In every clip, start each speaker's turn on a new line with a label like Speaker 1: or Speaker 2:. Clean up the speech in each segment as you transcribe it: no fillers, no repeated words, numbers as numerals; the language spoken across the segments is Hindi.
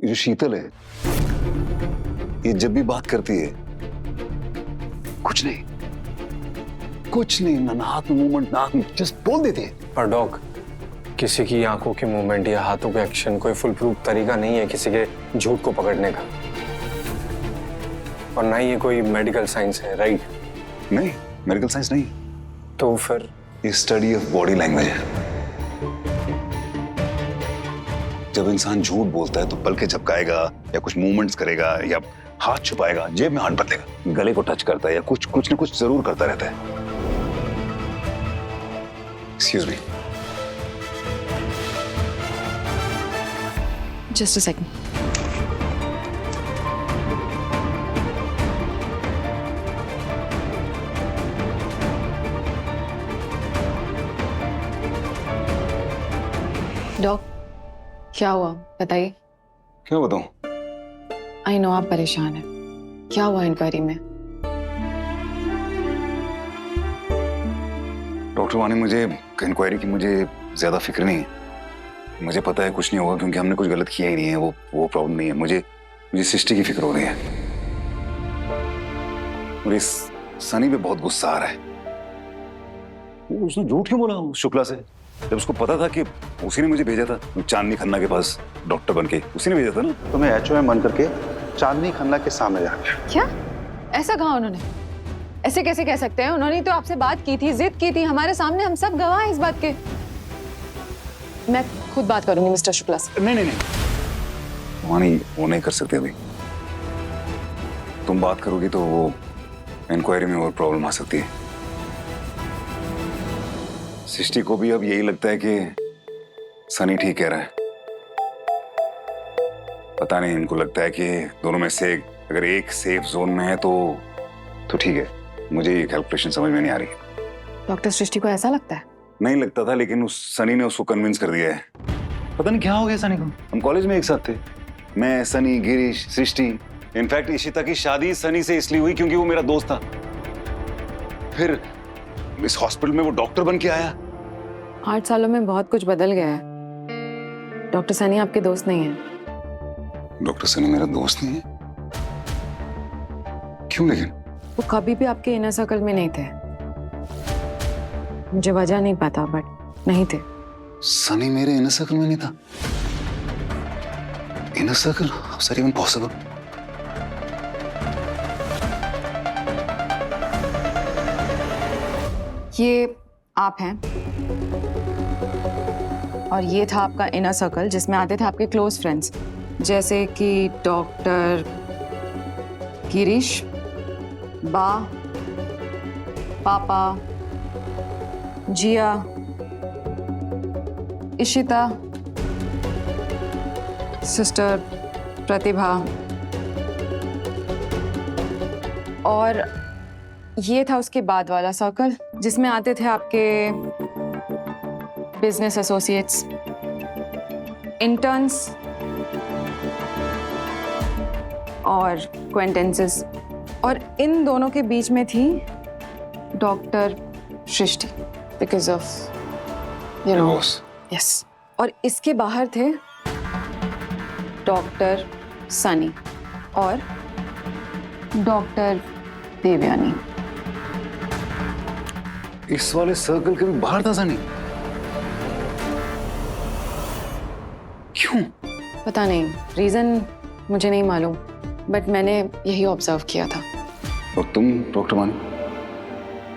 Speaker 1: ये जो शीतल है, ये जब भी बात करती है कुछ नहीं, ना हाथ में मूवमेंट, ना जस्ट बोल देती है।
Speaker 2: पर डॉग, किसी की आंखों की मूवमेंट या हाथों के एक्शन कोई फुल प्रूफ तरीका नहीं है किसी के झूठ को पकड़ने का, और ना ही ये कोई मेडिकल साइंस है, राइट?
Speaker 1: नहीं, मेडिकल साइंस नहीं,
Speaker 2: तो फिर
Speaker 1: ये स्टडी ऑफ बॉडी लैंग्वेज है। जब इंसान झूठ बोलता है तो पलके झपकाएगा या कुछ मूवमेंट्स करेगा या हाथ छुपाएगा, जेब में हाथ बदलेगा, गले को टच करता है या कुछ ना कुछ जरूर करता रहता है। Excuse me,
Speaker 3: just a second. Doc, क्या हुआ बताइए।
Speaker 1: क्या बताऊं?
Speaker 3: आई नो आप परेशान हैं। क्या हुआ इंक्वायरी में?
Speaker 1: डॉक्टर वानी, मुझे इंक्वायरी की मुझे ज्यादा फिक्र नहीं है। मुझे पता है कुछ नहीं होगा क्योंकि हमने कुछ गलत किया ही नहीं है। वो प्रॉब्लम नहीं है। मुझे सृष्टि की फिक्र हो रही है। मुझे सनी पे बहुत गुस्सा आ रहा है। उसने झूठ क्यों बोला उस शुक्ला से, जब उसको पता था कि उसी ने मुझे भेजा था चांदनी खन्ना के पास डॉक्टर बनके, उसी ने भेजा था ना।
Speaker 4: तुम्हें HOM बन करके चांदनी खन्ना के सामने जाना।
Speaker 3: क्या ऐसा कहा उन्होंने? ऐसे कैसे कह सकते हैं? उन्होंने तो आपसे बात की थी, जिद की थी हमारे सामने, हम सब गवाह हैं इस बात के। मैं खुद बात करूंगी मिस्टर शुक्ला से।
Speaker 1: नहीं, वानी वो नहीं कर सकते अभी। तुम बात करोगी तो वो इंक्वायरी में और प्रॉब्लम आ सकती है। सृष्टि को भी अब यही लगता है कि सनी ठीक कह रहा है। पता नहीं, इनको लगता है कि दोनों में से अगर एक सेफ जोन में है तो ठीक है। मुझे ये कैलकुलेशन समझ में नहीं आ रही।
Speaker 3: डॉक्टर सृष्टि को ऐसा लगता है?
Speaker 1: नहीं लगता था, लेकिन उस सनी ने उसको कन्विंस कर दिया है। पता नहीं क्या हो गया सनी को। हम कॉलेज में एक साथ थे, मैं, सनी, गिरीश, सृष्टि। इनफैक्ट इशिता की शादी सनी से इसलिए हुई क्योंकि वो मेरा दोस्त था। फिर इस हॉस्पिटल में वो डॉक्टर बन के आया।
Speaker 3: 8 सालों में बहुत कुछ बदल गया है। डॉक्टर सनी आपके दोस्त नहीं है।
Speaker 1: डॉक्टर सनी मेरा दोस्त नहीं है? क्यों? लेकिन
Speaker 3: वो कभी भी आपके इनर सर्कल में नहीं थे। मुझे वजह नहीं पता, बट नहीं थे।
Speaker 1: सनी मेरे इनर सर्कल में नहीं था? Inner circle? How is that even possible?
Speaker 3: ये आप हैं और ये था आपका इनर सर्कल जिसमें आते थे आपके क्लोज फ्रेंड्स, जैसे कि डॉक्टर गिरीश, बा, पापा, जिया, इशिता, सिस्टर प्रतिभा, और ये था उसके बाद वाला सर्कल जिसमें आते थे आपके बिजनेस एसोसिएट्स, इंटर्न्स और क्वेंटेंसेस, और इन दोनों के बीच में थी doctor Srishti, because of you know. Yes. और इसके बाहर थे डॉक्टर सनी और डॉक्टर देवयानी।
Speaker 1: इस वाले सर्कल के भी बाहर था सनी? क्यों?
Speaker 3: पता नहीं, रीजन मुझे नहीं मालूम, बट मैंने यही ऑब्जर्व किया था।
Speaker 1: और तुम डॉक्टर वानी,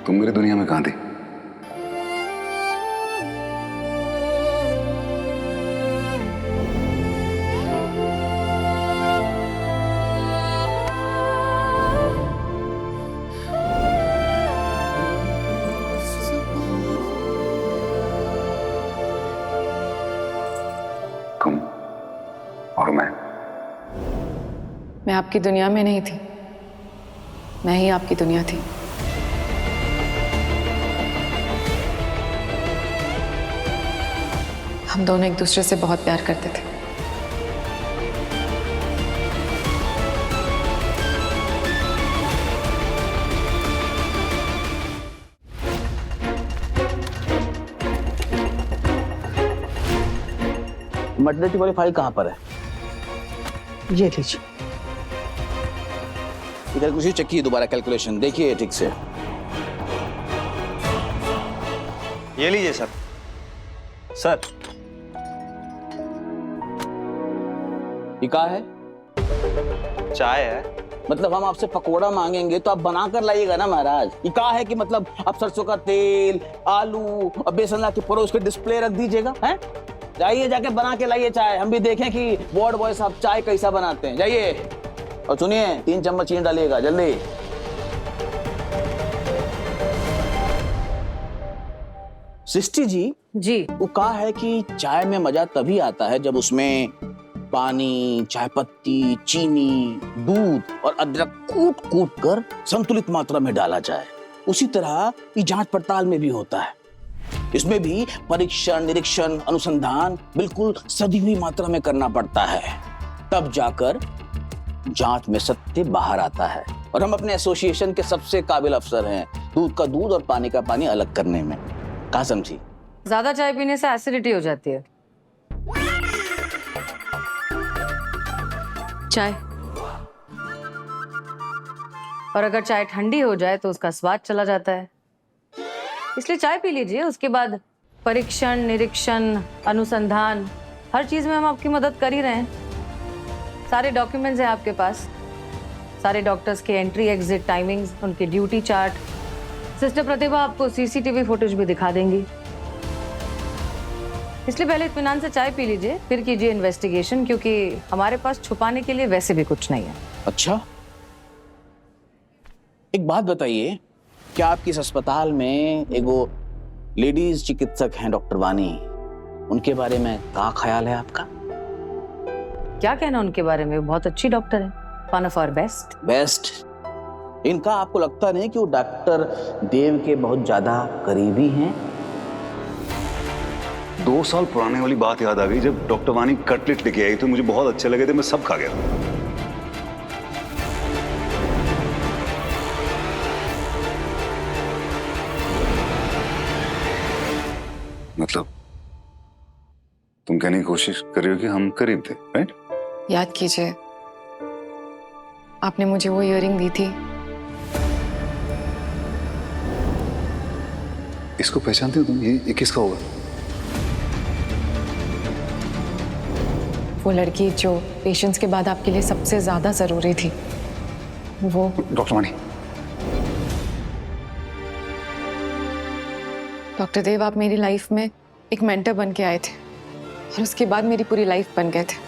Speaker 1: तुम मेरी दुनिया में कहां थी? तुम और
Speaker 3: मैं आपकी दुनिया में नहीं थी, मैं ही आपकी दुनिया थी। हम दोनों एक दूसरे से बहुत प्यार करते थे।
Speaker 5: मटरनिटी वाली फाइल कहाँ पर है? ये लीजिए।
Speaker 6: इधर कुछ चेक कीजिए दोबारा कैलकुलेशन, देखिए ठीक से।
Speaker 2: ये लीजिए सर। सर
Speaker 6: ये क्या है?
Speaker 2: चाय है।
Speaker 6: मतलब हम आपसे पकोड़ा मांगेंगे तो आप बना कर लाइएगा ना महाराज। ये क्या है कि मतलब आप सरसों का तेल, आलू और बेसन ला के परोस के डिस्प्ले रख दीजिएगा? हैं? जाइए जाके बना के लाइए चाय, हम भी देखें कि वार्ड बॉय साहब चाय कैसा बनाते हैं। जाइए और सुनिए 3 चम्मच चीनी डालिएगा जल्दी। सृष्टि जी
Speaker 5: जी।
Speaker 6: वो कहा है कि चाय में मजा तभी आता है जब उसमें पानी, चाय पत्ती, चीनी, दूध और अदरक कूट कूट कर संतुलित मात्रा में डाला जाए। उसी तरह ये जांच पड़ताल में भी होता है। इसमें भी परीक्षण, निरीक्षण, अनुसंधान बिल्कुल सधी हुई मात्रा में करना पड़ता है, तब जाकर जांच में सत्य बाहर आता है। और हम अपने एसोसिएशन के सबसे काबिल अफसर हैं दूध का दूध और पानी का पानी अलग करने में। कहा समझी?
Speaker 5: ज्यादा चाय पीने से एसिडिटी हो जाती है। चाय, और अगर चाय ठंडी हो जाए तो उसका स्वाद चला जाता है। इसलिए चाय पी लीजिए, उसके बाद परीक्षण, निरीक्षण, अनुसंधान, हर चीज में हम आपकी मदद कर ही रहे हैं। सारे डॉक्यूमेंट्स हैं आपके पास, सारे डॉक्टर्स के एंट्री एग्जिट टाइमिंग्स, उनके ड्यूटी चार्ट। सिस्टर प्रतिभा आपको सीसीटीवी फुटेज भी दिखा देंगी। इसलिए पहले इत्मीनान से चाय पी लीजिए, फिर कीजिए इन्वेस्टिगेशन, क्योंकि हमारे पास छुपाने के लिए वैसे भी कुछ नहीं है।
Speaker 6: अच्छा, एक बात बताइए, क्या आपके इस अस्पताल में एगो लेडीज चिकित्सक हैं डॉक्टर वानी, उनके बारे में क्या ख्याल है आपका?
Speaker 5: क्या कहना उनके बारे में, वो बहुत अच्छी डॉक्टर है, one of our best.
Speaker 6: Best? इनका आपको लगता नहीं कि वो डॉक्टर देव के बहुत ज्यादा करीबी हैं?
Speaker 1: 2 साल पुराने वाली बात याद आ गई, जब डॉक्टर वानी कटलेट लेके आई तो मुझे बहुत अच्छे लगे थे, मैं सब खा गया। मतलब तुम कहने की कोशिश कर रही हो कि हम करीब थे, राइट?
Speaker 3: याद कीजिए, आपने मुझे वो इयररिंग दी थी।
Speaker 1: इसको पहचानते हो तुम? ये किसका होगा?
Speaker 3: वो लड़की जो पेशेंट्स के बाद आपके लिए सबसे ज्यादा जरूरी थी, वो।
Speaker 1: डॉक्टर वानी।
Speaker 3: डॉक्टर देव, आप मेरी लाइफ में एक मेंटर बन के आए थे और उसके बाद मेरी पूरी लाइफ बन गए थे।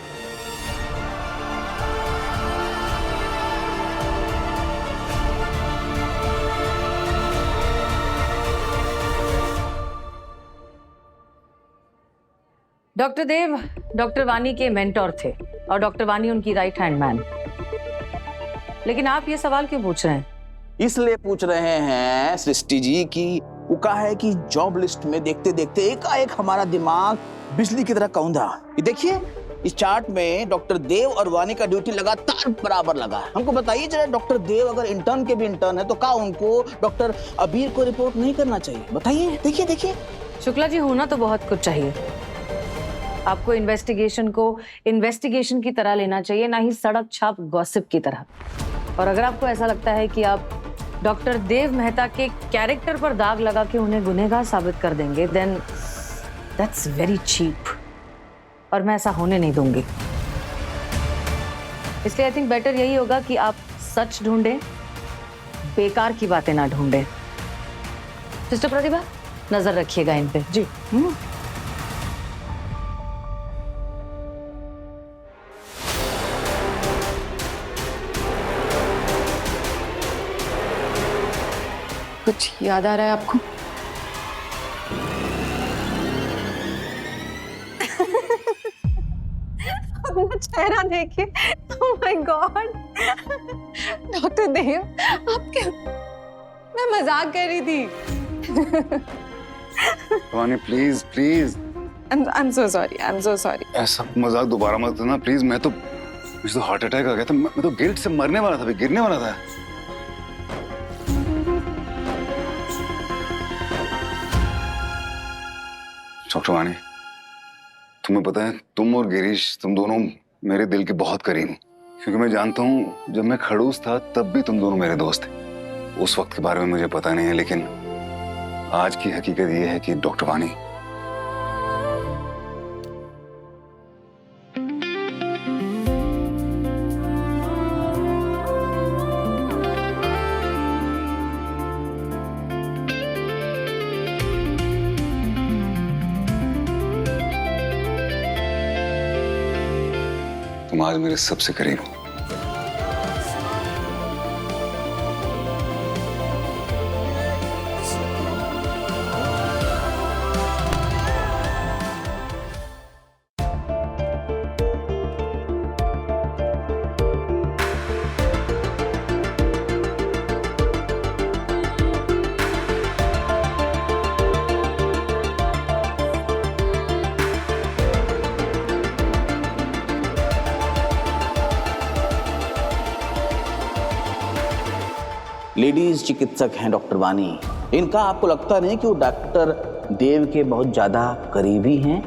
Speaker 5: डॉक्टर देव डॉक्टर वानी के मेंटोर थे और डॉक्टर वानी उनकी राइट हैंड मैन। लेकिन आप ये सवाल क्यों पूछ रहे हैं?
Speaker 6: इसलिए पूछ रहे हैं सृष्टि जी की वो कहा है कि जॉब लिस्ट में देखते देखते एकाएक हमारा दिमाग बिजली की तरह कौंधा। ये देखिए, इस चार्ट में डॉक्टर देव और वानी का ड्यूटी लगातार बराबर लगा है। हमको बताइए जरा, डॉक्टर देव अगर इंटर्न के भी इंटर्न है तो क्या उनको डॉक्टर अबीर को रिपोर्ट नहीं करना चाहिए? बताइए। देखिए देखिए
Speaker 5: शुक्ला जी, होना तो बहुत कुछ चाहिए। आपको इन्वेस्टिगेशन को इन्वेस्टिगेशन की तरह लेना चाहिए, ना ही सड़क छाप गॉसिप की तरह। और अगर आपको ऐसा लगता है कि आप डॉक्टर देव मेहता के कैरेक्टर पर दाग लगा के उन्हें गुनहगार साबित कर देंगे, देन दैट्स वेरी चीप, और मैं ऐसा होने नहीं दूंगी। इसलिए आई थिंक बेटर यही होगा कि आप सच ढूंढें, बेकार की बातें ना ढूंढें। सिस्टर प्रतिभा, नजर रखिएगा इन पे। जी।
Speaker 3: कुछ याद आ रहा है आपको? अपना चेहरा देखिए। ओह माय गॉड, डॉक्टर देव, आपके, मैं मजाक कर रही थी।
Speaker 1: वानी please please,
Speaker 3: I am so sorry, I am so sorry.
Speaker 1: ऐसा मजाक दोबारा मत करना प्लीज। मुझे तो हार्ट अटैक आ गया था, मैं तो गिल्ट से मरने वाला था, गिरने वाला था। डॉक्टर वानी, तुम्हें पता है, तुम और गिरीश, तुम दोनों मेरे दिल के बहुत करीब हो। क्योंकि मैं जानता हूं जब मैं खड़ूस था तब भी तुम दोनों मेरे दोस्त थे। उस वक्त के बारे में मुझे पता नहीं है, लेकिन आज की हकीकत यह है कि डॉक्टर वानी तुम आज मेरे सबसे करीब हो।
Speaker 6: लेडीज चिकित्सक हैं डॉक्टर वानी। इनका आपको लगता नहीं कि वो डॉक्टर देव के बहुत ज्यादा करीबी हैं?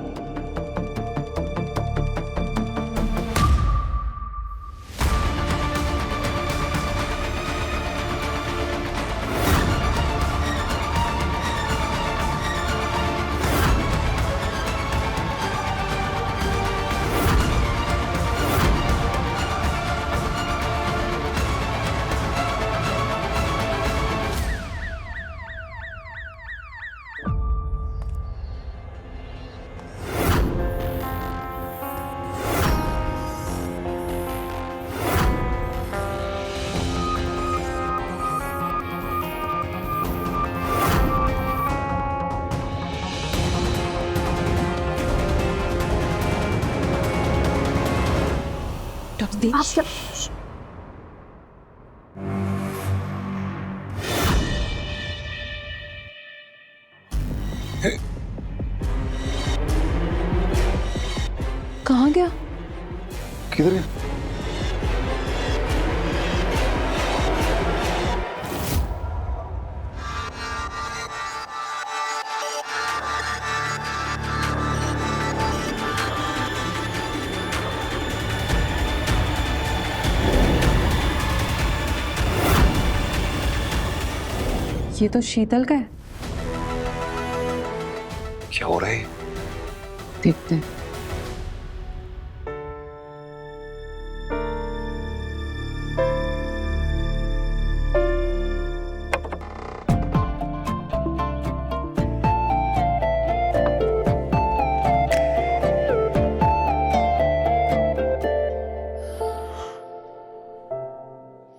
Speaker 3: आप क्या कहाँ गया?
Speaker 1: किधर गया?
Speaker 3: ये तो शीतल का है।
Speaker 1: क्या हो रहा है?
Speaker 3: देखते हैं।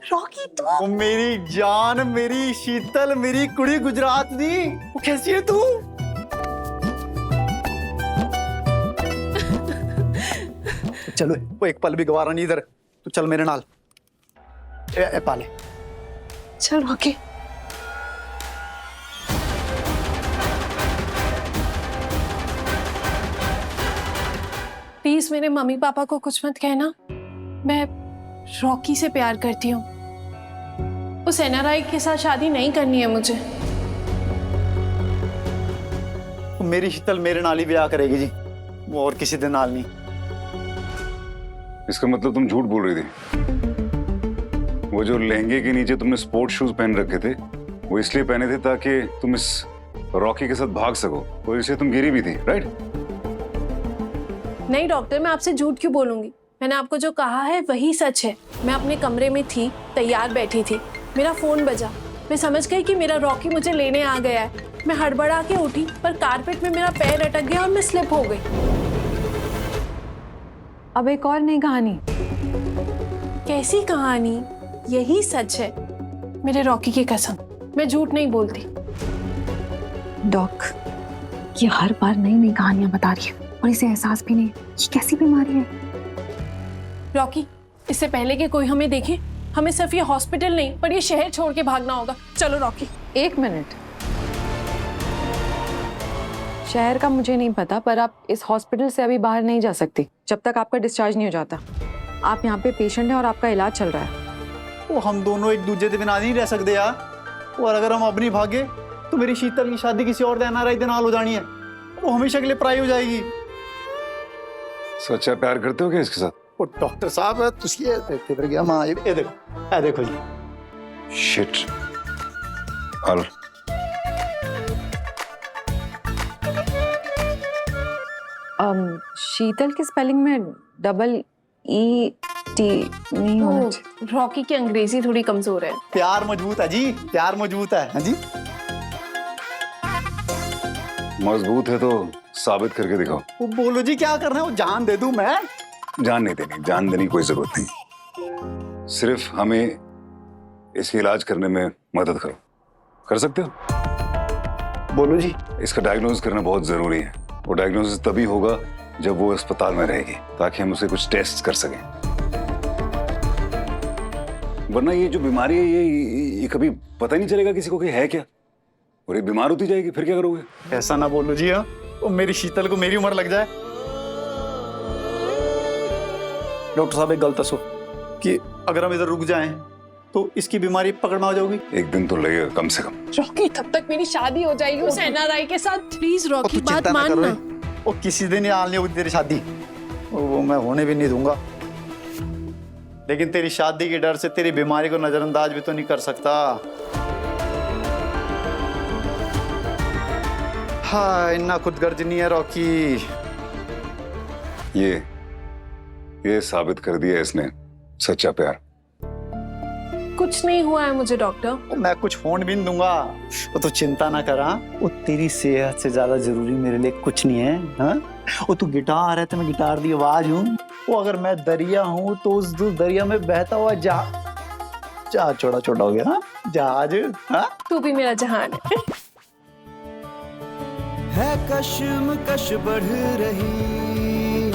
Speaker 7: रॉकी तू
Speaker 8: ओ मेरी जान, मेरी शीतल, मेरी कुड़ी गुजरात दी, वो कैसी है तू? चलो वो एक पल भी गवारा नहीं इधर, तू चल मेरे नाल। ए पाले
Speaker 7: चल रॉकी। प्लीज मेरे मम्मी पापा को कुछ मत कहना। मैं रॉकी से प्यार करती हूँ। उस एनआरआई के साथ शादी नहीं करनी है मुझे।
Speaker 8: मेरी शीतल मेरे नाल ही ब्याह करेगी जी, वो और किसी दे नाल नहीं।
Speaker 1: इसका मतलब तुम झूठ बोल रही थी। वो जो लहंगे के नीचे तुमने स्पोर्ट्स शूज पहन रखे थे वो इसलिए पहने थे ताकि तुम इस रॉकी के साथ भाग सको, और इसलिए तुम गिरी भी थी, राइट?
Speaker 7: नहीं डॉक्टर, मैं आपसे झूठ क्यों बोलूंगी? मैंने आपको जो कहा है वही सच है। मैं अपने कमरे में थी, तैयार बैठी थी, मेरा फोन बजा। मैं समझ गई कि मेरा रॉकी मुझे लेने आ गया है। मैं हड़बड़ा के उठी, पर कारपेट में मेरा पैर अटक गया और मैं स्लिप हो गई।
Speaker 3: अब एक और नई कहानी।
Speaker 7: कैसी कहानी? यही सच है, मेरे रॉकी की कसम। मैं झूठ नहीं बोलती।
Speaker 3: डॉक, ये हर बार नई नई कहानियां बता रही है और इसे एहसास भी नहीं। ये कैसी बीमारी है?
Speaker 7: रॉकी, इससे पहले कि कोई हमें देखे, हमें सिर्फ ये हॉस्पिटल नहीं पर ये शहर छोड़ के भागना होगा। चलो रॉकी।
Speaker 3: एक मिनट, शहर का मुझे नहीं पता, पर आप इस हॉस्पिटल से अभी बाहर नहीं जा सकती जब तक आपका डिस्चार्ज नहीं हो जाता। आप यहाँ पे पेशेंट हैं और आपका इलाज चल रहा है।
Speaker 8: वो हम दोनों एक दूसरे के बिना नहीं रह सकते यार। और अगर हम अब नहीं भागे तो मेरी शीतल की शादी किसी और एनआरआई के नाल हो जानी है, वो हमेशा के लिए पराई हो जाएगी।
Speaker 1: सच्चा प्यार करते हो क्या इसके साथ?
Speaker 8: वो डॉक्टर साहब तुसी किधर गया मां ये देखो जी
Speaker 1: शिट और
Speaker 3: शीतल की स्पेलिंग में डबल ई टी नहीं होना चाहिए।
Speaker 7: रॉकी की अंग्रेजी थोड़ी कमजोर है।
Speaker 8: प्यार मजबूत है जी, प्यार मजबूत है। हाँ जी,
Speaker 1: मजबूत है तो साबित करके दिखाओ।
Speaker 8: वो बोलो जी क्या करना है, वो जान दे दूं मैं?
Speaker 1: जान नहीं देनी, जान देने की कोई जरूरत नहीं, सिर्फ हमें इसके इलाज करने में मदद करो। कर सकते हो?
Speaker 8: बोलो जी।
Speaker 1: इसका डायग्नोसिस करना बहुत जरूरी है। वो डायग्नोसिस तभी होगा जब वो अस्पताल में रहेगी, ताकि हम उसे कुछ टेस्ट कर सकें। वरना ये जो बीमारी है ये कभी पता ही नहीं चलेगा किसी को कि है क्या, और ये बीमार होती जाएगी, फिर क्या करोगे?
Speaker 8: ऐसा ना बोलो जी। हाँ, वो मेरी शीतल को मेरी उम्र लग जाए। डॉक्टर साहब एक गलत सो कि अगर हम इधर रुक जाएं तो इसकी बीमारी पकड़ में आ जाओगी।
Speaker 1: एक दिन तो लगेगा कम से कम।
Speaker 7: रॉकी तब तक मेरी शादी हो जाएगी उस एनआरआई के साथ। प्लीज रॉकी बात मानना।
Speaker 8: वो किसी दिन ही आने होगी तेरी शादी, वो मैं होने भी नहीं दूंगा। लेकिन तेरी शादी के डर से तेरी बीमारी को नजरअंदाज भी तो नहीं कर सकता। हाँ, इन्ना खुदगर्ज नहीं है रॉकी।
Speaker 1: ये साबित कर दिया इसने सच्चा प्यार।
Speaker 7: कुछ नहीं हुआ है मुझे डॉक्टर।
Speaker 8: मैं कुछ होने भी नहीं दूंगा, वो तो चिंता ना करा। वो तेरी सेहत से ज्यादा जरूरी मेरे लिए कुछ नहीं है। हाँ, वो तू गिटार है तो मैं गिटार की आवाज हूँ। वो अगर मैं दरिया हूँ तो उस दरिया में बहता हुआ जहाज छोटा छोटा हो गया ना, जहाज। हाँ,
Speaker 7: तू भी मेरा जहान
Speaker 9: है कश्मकश बढ़ रही,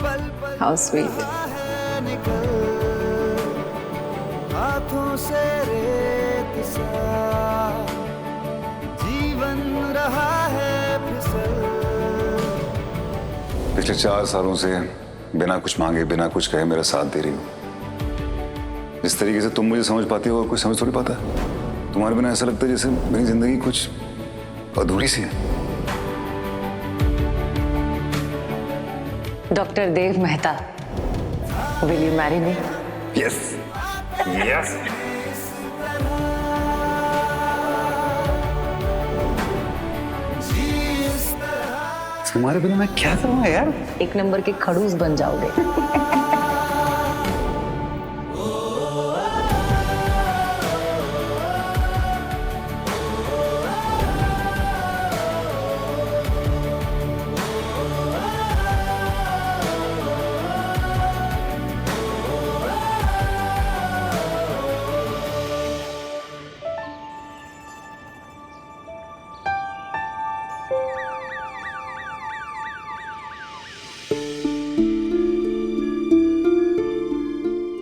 Speaker 9: पल पल
Speaker 3: How sweet.
Speaker 9: है निकल हाथों से रेत सा, जीवन रहा है फिसल।
Speaker 1: पिछले 4 सालों से बिना कुछ मांगे, बिना कुछ कहे मेरा साथ दे रही हो। जिस तरीके से तुम मुझे समझ पाती हो और कोई समझ थोड़ी पाता है। तुम्हारे बिना ऐसा लगता है जैसे मेरी जिंदगी कुछ अधूरी सी है।
Speaker 5: Doctor Dev Mehta, will you marry me?
Speaker 1: Yes yes. तुम्हारे बिना मैं क्या करूंगा यार?
Speaker 5: 1 नंबर के खड़ूस बन जाओगे।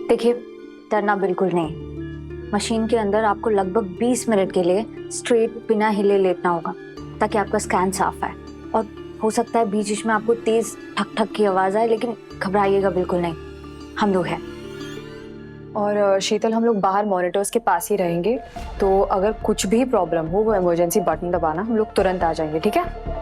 Speaker 10: देखिए, डरना बिल्कुल नहीं। मशीन के अंदर आपको लगभग 20 मिनट के लिए स्ट्रेट बिना हिले लेटना होगा ताकि आपका स्कैन साफ आए। और हो सकता है बीच बीच में आपको तेज ठक ठक की आवाज़ आए, लेकिन घबराइएगा बिल्कुल नहीं, हम लोग हैं।
Speaker 3: और शीतल, हम लोग बाहर मॉनिटर्स के पास ही रहेंगे, तो अगर कुछ भी प्रॉब्लम हो वो इमरजेंसी बटन दबाना, हम लोग तुरंत आ जाएंगे, ठीक है?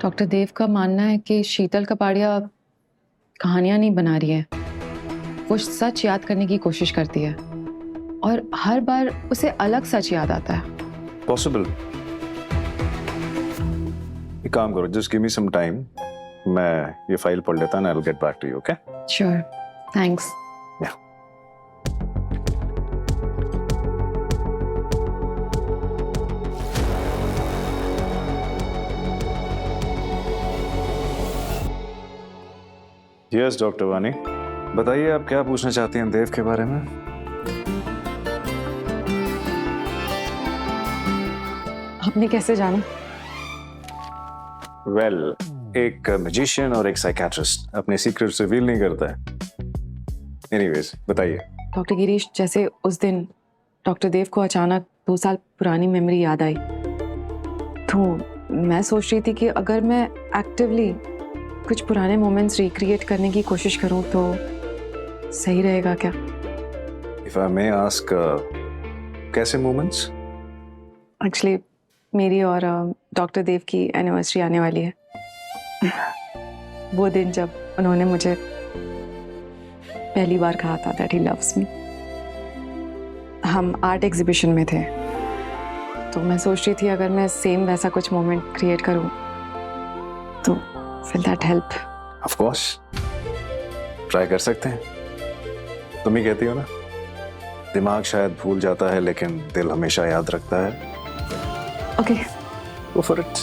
Speaker 3: डॉक्टर देव का मानना है कि शीतल कपाड़िया कहानियां नहीं बना रही है, वो सच याद करने की कोशिश करती है और हर बार उसे अलग सच याद आता है।
Speaker 11: पॉसिबल। एक काम करो, just give me some time, मैं ये फाइल पढ़ लेता हूं, I will get back to you, okay?
Speaker 3: Sure, thanks.
Speaker 11: Yes doctor Wani, बताइए आप क्या पूछना चाहती हैं देव के बारे में?
Speaker 3: आपने कैसे जाना?
Speaker 11: वेल, एक मैजिशियन और एक साइकियाट्रिस्ट अपने सीक्रेट्स रिवील नहीं करता है। एनीवेज बताइए।
Speaker 3: डॉक्टर गिरीश, जैसे उस दिन डॉक्टर देव को अचानक 2 साल पुरानी मेमोरी याद आई, तो मैं सोच रही थी कि अगर मैं एक्टिवली कुछ पुराने मोमेंट्स रिक्रिएट करने की कोशिश करूं तो सही रहेगा क्या?
Speaker 11: इफ आई मे आस्क, कैसे मोमेंट्स?
Speaker 3: एक्चुअली मेरी और डॉक्टर देव की एनिवर्सरी आने वाली है। वो दिन जब उन्होंने मुझे पहली बार कहा था दैट ही लव्स मी। हम आर्ट एग्जीबिशन में थे, तो मैं सोच रही थी अगर मैं सेम वैसा कुछ मोमेंट क्रिएट करूं तो will that help?
Speaker 11: Of course, try कर सकते हैं। तुम ही कहती हो ना, दिमाग शायद भूल जाता है लेकिन दिल हमेशा याद रखता है।
Speaker 3: Okay,
Speaker 11: go for it,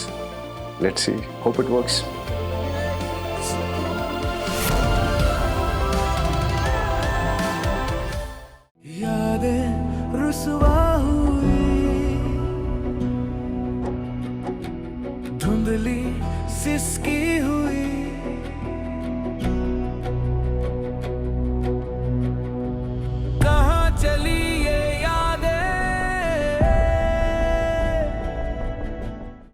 Speaker 11: let's see, hope it works.
Speaker 9: यादें रुसवा हुई, धुंधली सिसकी हुई,